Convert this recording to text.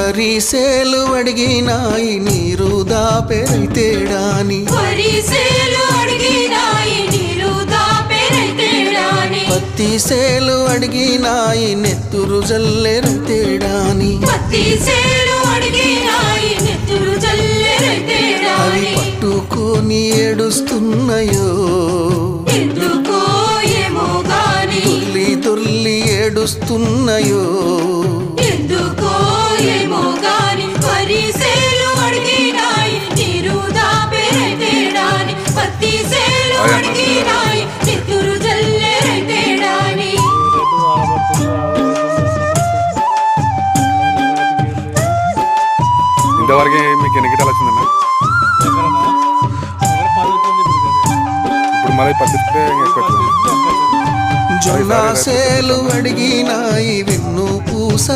వరిసేలు అడిగినాయి నీరు దాపెరైతేడాని పత్తి సేలు అడిగినాయి నెత్తురు జల్లెరైతేడాని అవి పట్టుకొని ఏడుస్తున్నాయో తుల్లి తుల్లి ఏడుస్తున్నాయో ఇంతవరకు మీకు ఎన్ని గిటాలు వచ్చిందన్న? ఇప్పుడు మళ్ళీ పత్తి ఎక్కువ జొన్న సేలు అడిగినాయి వెన్ను పూస